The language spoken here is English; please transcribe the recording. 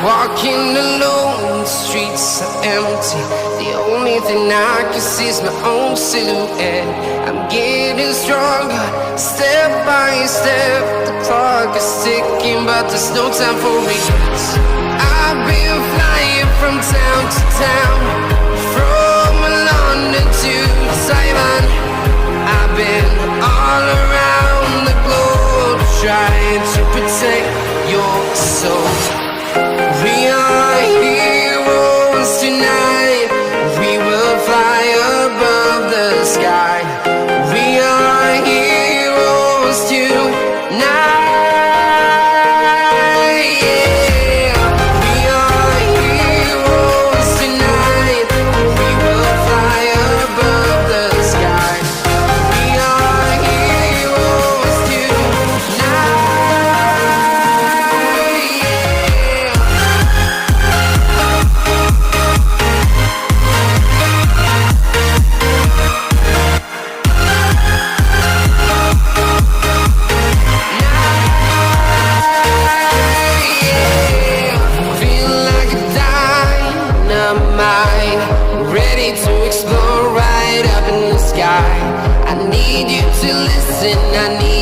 Walking alone, the streets are empty. The only thing I can see is my own silhouette. I'm getting stronger, step by step. The clock is ticking, but there's no time for regrets. I've been flying from town to town, from London to Taiwan. I've been all around the globe, trying to protect your soul. We are heroes tonight. We will fly above the sky. We are heroes tonight. Yeah. We are heroes tonight. We will fly above the sky. We are heroes tonight. Ready to explore right up in the sky. I need you to listen, I need